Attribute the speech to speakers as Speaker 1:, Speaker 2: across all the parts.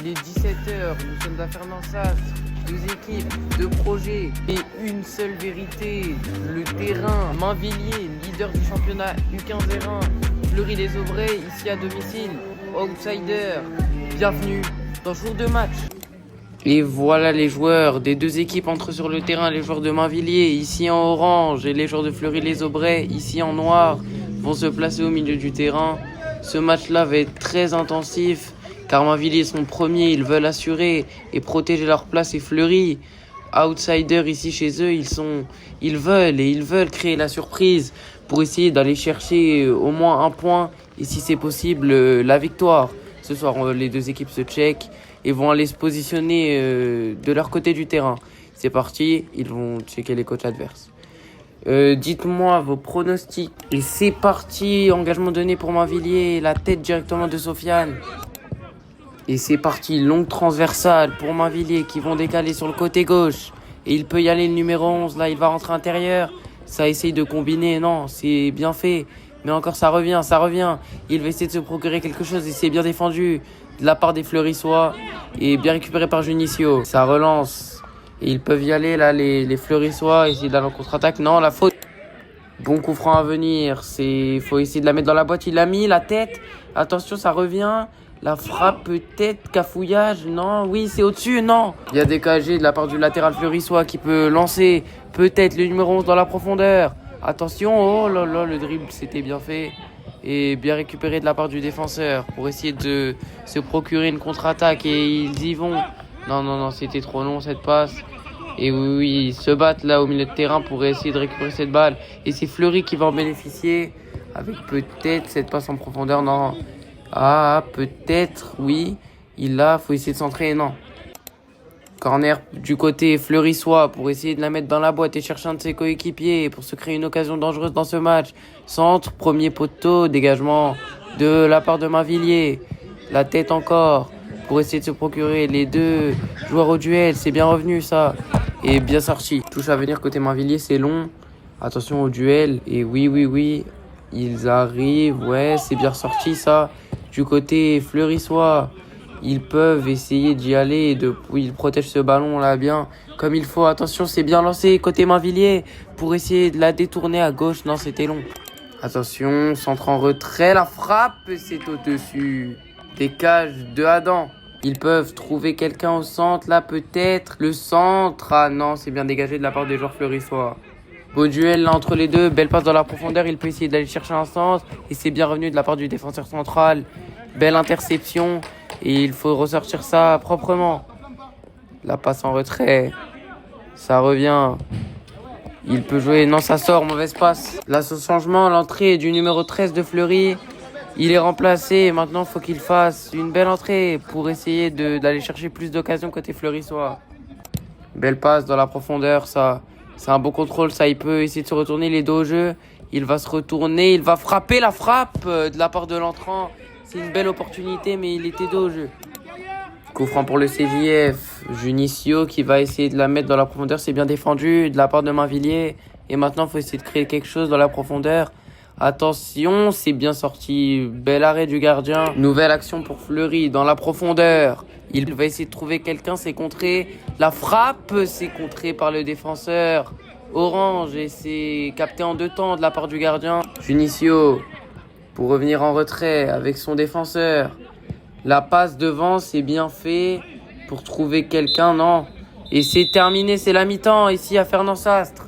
Speaker 1: Il est 17h, nous sommes à Fernand-Sastre, deux équipes, deux projets et une seule vérité. Le terrain, Mainvilliers, leader du championnat U15-R1, Fleury-les-Aubrais, ici à domicile, outsider. Bienvenue dans Jour de match. Et voilà les joueurs des deux équipes entrent sur le terrain. Les joueurs de Mainvilliers, ici en orange, et les joueurs de Fleury-les-Aubrais, ici en noir, vont se placer au milieu du terrain. Ce match-là va être très intensif, car Mainvilliers sont premiers, ils veulent assurer et protéger leur place, et Fleury, outsider ici chez eux, ils veulent créer la surprise pour essayer d'aller chercher au moins un point, et si c'est possible, la victoire. Ce soir, les deux équipes se checkent et vont aller se positionner de leur côté du terrain. C'est parti, ils vont checker les coachs adverses. Dites-moi vos pronostics. Et c'est parti, engagement donné pour Mainvilliers, la tête directement de Sofiane. Et c'est parti, longue transversale pour Mainvilliers qui vont décaler sur le côté gauche. Et il peut y aller le numéro 11, là il va rentrer intérieur. Ça essaye de combiner, non, c'est bien fait. Mais encore ça revient. Il va essayer de se procurer quelque chose et c'est bien défendu de la part des Fleurissois. Et bien récupéré par Junicio. Ça relance. Et ils peuvent y aller là, les Fleurissois, essayer d'aller en contre-attaque. Non, la faute. Bon coup franc à venir. Faut essayer de la mettre dans la boîte. Il l'a mis, la tête. Attention, ça revient. La frappe peut-être, cafouillage. Non, oui, c'est au-dessus, non. Il y a dégagé de la part du latéral Fleurissois qui peut lancer peut-être le numéro 11 dans la profondeur. Attention, oh là là, le dribble, c'était bien fait. Et bien récupéré de la part du défenseur pour essayer de se procurer une contre-attaque. Et ils y vont. Non, c'était trop long cette passe. Et oui, ils se battent là au milieu de terrain pour essayer de récupérer cette balle. Et c'est Fleury qui va en bénéficier avec peut-être cette passe en profondeur. Non. Ah, peut-être, oui. Faut essayer de centrer, non. Corner du côté Fleurissois pour essayer de la mettre dans la boîte et chercher un de ses coéquipiers pour se créer une occasion dangereuse dans ce match. Centre, premier poteau, dégagement de la part de Mainvilliers. La tête encore pour essayer de se procurer les deux joueurs au duel. C'est bien revenu ça. Et bien sorti. Touche à venir côté Mainvilliers, c'est long. Attention au duel. Et oui. Ils arrivent. Ouais, c'est bien ressorti ça. Du côté Fleurissois, ils peuvent essayer d'y aller. Ils protègent ce ballon là bien comme il faut. Attention, c'est bien lancé côté Mainvilliers pour essayer de la détourner à gauche. Non, c'était long. Attention, centre en retrait. La frappe, c'est au-dessus des cages de Adam. Ils peuvent trouver quelqu'un au centre là peut-être. Le centre. Ah non, c'est bien dégagé de la part des joueurs fleurissois. Beau duel là entre les deux. Belle passe dans la profondeur. Il peut essayer d'aller chercher un centre. Et c'est bien revenu de la part du défenseur central. Belle interception. Et il faut ressortir ça proprement. La passe en retrait. Ça revient. Il peut jouer. Non, ça sort. Mauvaise passe. Là, ce changement. L'entrée du numéro 13 de Fleury. Il est remplacé. Maintenant, il faut qu'il fasse une belle entrée pour essayer d'aller chercher plus d'occasions côté fleurissois. Belle passe dans la profondeur. Ça, c'est un beau contrôle. Ça, il peut essayer de se retourner. Il est dos au jeu. Il va se retourner. Il va frapper la frappe de la part de l'entrant. C'est une belle opportunité, mais il était dos au jeu. Coup franc pour le CJF. Junicio qui va essayer de la mettre dans la profondeur. C'est bien défendu de la part de Mainvilliers. Et maintenant, il faut essayer de créer quelque chose dans la profondeur. Attention, c'est bien sorti. Bel arrêt du gardien. Nouvelle action pour Fleury dans la profondeur. Il va essayer de trouver quelqu'un, c'est contré. La frappe, c'est contré par le défenseur orange. Et c'est capté en deux temps de la part du gardien. Junicio pour revenir en retrait avec son défenseur. La passe devant, c'est bien fait pour trouver quelqu'un, non. Et c'est terminé, c'est la mi-temps ici à Fernand-Sastre.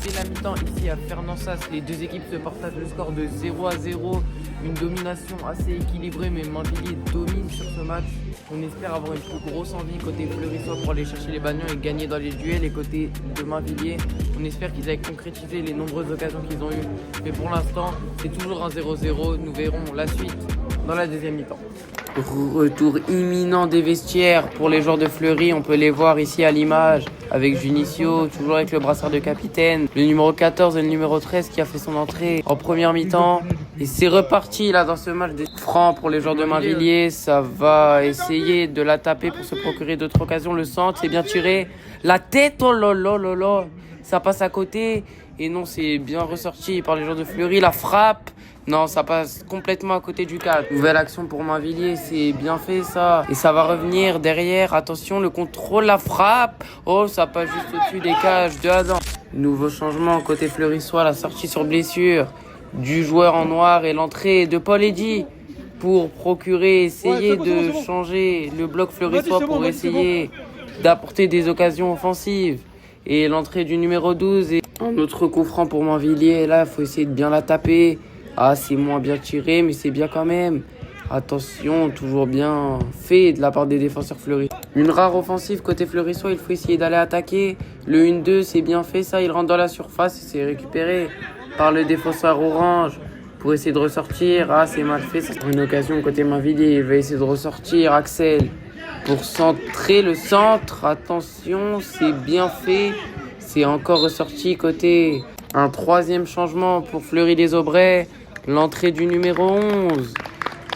Speaker 1: C'est la mi-temps ici à Fernand-Sastre. Les deux équipes se partagent le score de 0-0. Une domination assez équilibrée, mais Mainvilliers domine sur ce match. On espère avoir une plus grosse envie côté fleurissois pour aller chercher les ballons et gagner dans les duels. Et côté de Mainvilliers, on espère qu'ils aient concrétisé les nombreuses occasions qu'ils ont eues. Mais pour l'instant, c'est toujours un 0-0. Nous verrons la suite dans la deuxième mi-temps. Retour imminent des vestiaires pour les joueurs de Fleury. On peut les voir ici à l'image avec Junicio, toujours avec le brassard de capitaine. Le numéro 14 et le numéro 13 qui a fait son entrée en première mi-temps. Et c'est reparti là dans ce match des francs pour les joueurs de Mainvilliers. Ça va essayer de la taper pour se procurer d'autres occasions. Le centre, c'est bien tiré. La tête, oh là là là là. Ça passe à côté. Et non, c'est bien ressorti par les joueurs de Fleury. La frappe. Non, ça passe complètement à côté du cadre. Nouvelle action pour Mainvilliers, c'est bien fait ça. Et ça va revenir derrière. Attention, le contrôle, la frappe. Oh, ça passe juste au-dessus des cages. 2-1. Nouveau changement côté Fleurissois, la sortie sur blessure du joueur en noir et l'entrée de Paul Eddy pour procurer, essayer de changer le bloc fleurissois pour essayer d'apporter des occasions offensives. Et l'entrée du numéro 12 et un autre coup franc pour Mainvilliers. Là, il faut essayer de bien la taper. Ah, c'est moins bien tiré, mais c'est bien quand même. Attention, toujours bien fait de la part des défenseurs fleurissois. Une rare offensive côté fleurissois, il faut essayer d'aller attaquer. Le 1-2, c'est bien fait ça, il rentre dans la surface et c'est récupéré par le défenseur orange pour essayer de ressortir. Ah, c'est mal fait, ça sera une occasion côté Mainvilliers. Il va essayer de ressortir, Axel, pour centrer le centre. Attention, c'est bien fait. C'est encore ressorti côté. Un troisième changement pour Fleury-les-Aubrais. L'entrée du numéro 11.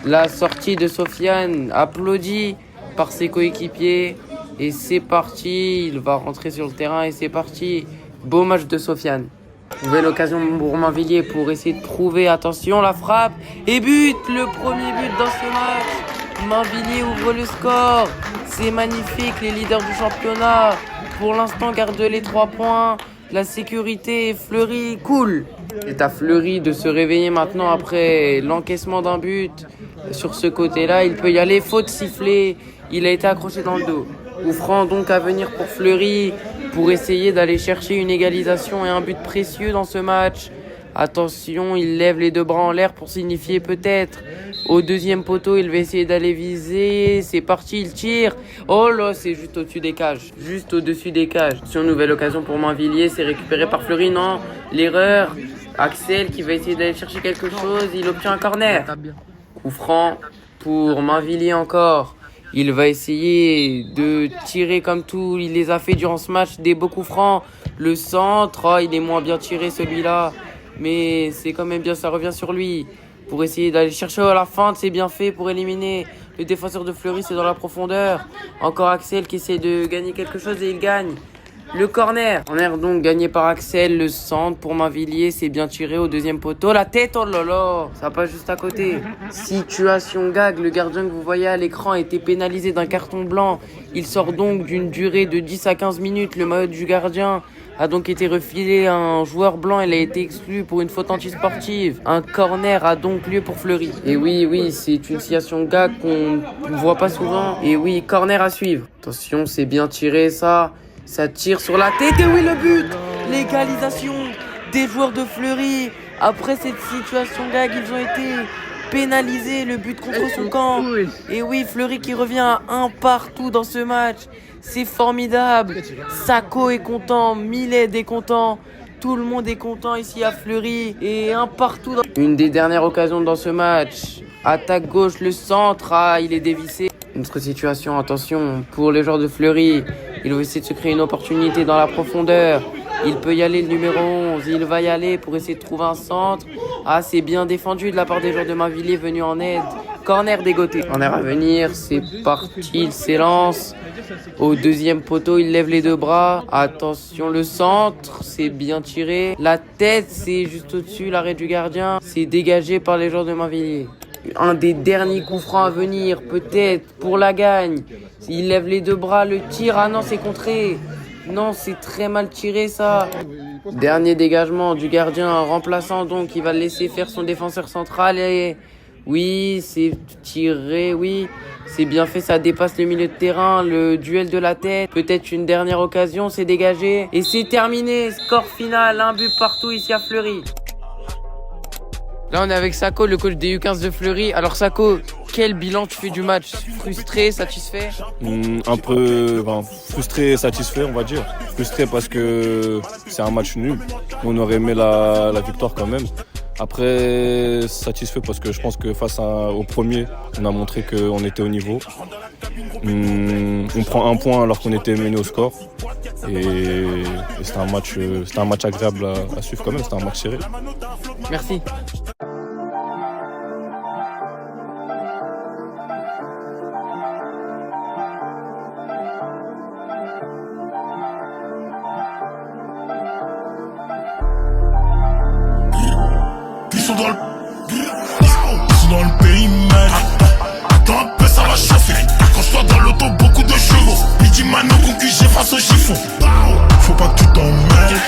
Speaker 1: La sortie de Sofiane, applaudie par ses coéquipiers. Et c'est parti. Il va rentrer sur le terrain et c'est parti. Beau match de Sofiane. Nouvelle occasion pour Mainvilliers pour essayer de trouver. Attention, la frappe. Et but. Le premier but dans ce match. Mainvilliers ouvre le score. C'est magnifique. Les leaders du championnat, pour l'instant, gardent les 3 points. La sécurité, Fleury, cool. C'est à Fleury de se réveiller maintenant après l'encaissement d'un but. Sur ce côté-là, il peut y aller. Faute sifflée. Il a été accroché dans le dos. Coup franc donc à venir pour Fleury pour essayer d'aller chercher une égalisation et un but précieux dans ce match. Attention, il lève les 2 bras en l'air pour signifier peut-être au deuxième poteau. Il va essayer d'aller viser. C'est parti, il tire. Oh là, c'est juste au-dessus des cages. Juste au-dessus des cages. Sur une nouvelle occasion pour Mainvilliers. C'est récupéré par Fleury. Non, l'erreur. Axel qui va essayer d'aller chercher quelque chose. Il obtient un corner. Coup franc pour Mainvilliers encore. Il va essayer de tirer comme tout. Il les a fait durant ce match. Des beaux coups francs. Le centre, oh, il est moins bien tiré celui-là. Mais c'est quand même bien, ça revient sur lui. Pour essayer d'aller chercher à la feinte, c'est bien fait pour éliminer le défenseur de Fleury, c'est dans la profondeur. Encore Axel qui essaie de gagner quelque chose et il gagne. Le corner. Corner donc gagné par Axel. Le centre pour Mainvilliers, c'est bien tiré au deuxième poteau. La tête, oh là là, ça passe juste à côté. Situation gag, le gardien que vous voyez à l'écran a été pénalisé d'un carton blanc. Il sort donc d'une durée de 10 à 15 minutes. Le maillot du gardien a donc été refilé à un joueur blanc. Il a été exclu pour une faute antisportive. Un corner a donc lieu pour Fleury. Et oui, c'est une situation gag qu'on ne voit pas souvent. Et oui, corner à suivre. Attention, c'est bien tiré ça. Ça tire sur la tête. Et oui, le but. L'égalisation des joueurs de Fleury. Après cette situation gag, ils ont été pénalisés. Le but contre son camp. Et oui, Fleury qui revient à 1 partout dans ce match. C'est formidable. Sako est content, Miled est content. Tout le monde est content ici à Fleury. Et 1 partout. Une des dernières occasions dans ce match. Attaque gauche, le centre. Ah, il est dévissé. Une autre situation, attention, pour les joueurs de Fleury. Il va essayer de se créer une opportunité dans la profondeur. Il peut y aller, le numéro 11. Il va y aller pour essayer de trouver un centre. Ah, c'est bien défendu de la part des joueurs de Mainvilliers venus en aide. Corner dégoté. Corner à venir, c'est parti, il s'élance. Au deuxième poteau, il lève les 2 bras. Attention, le centre, c'est bien tiré. La tête, c'est juste au-dessus, l'arrêt du gardien. C'est dégagé par les joueurs de Mainvilliers. Un des derniers coups francs à venir, peut-être, pour la gagne. Il lève les 2 bras, le tir. Ah non, c'est contré. Non, c'est très mal tiré, ça. Dernier dégagement du gardien remplaçant, donc il va laisser faire son défenseur central. Et oui, c'est tiré, oui. C'est bien fait, ça dépasse le milieu de terrain. Le duel de la tête. Peut-être une dernière occasion, c'est dégagé. Et c'est terminé. Score final, 1 but partout ici à Fleury. Là, on est avec Sako, le coach des U15 de Fleury. Alors, Sako, quel bilan tu fais du match? Frustré, satisfait?
Speaker 2: Un peu frustré, satisfait, on va dire. Frustré parce que c'est un match nul. On aurait aimé la victoire quand même. Après, satisfait parce que je pense que face au premier, on a montré qu'on était au niveau. On prend 1 point alors qu'on était mené au score. Et c'était un match agréable à suivre quand même. C'était un match serré.
Speaker 1: Merci.
Speaker 3: Ils sont dans le... partout dans le pays, man. Attends un peu, ça va chauffer. Accroche-toi dans l'auto, beaucoup de chevaux. Midi Mano, concu, j'ai face au chiffon. Faut pas que tu t'emmêles.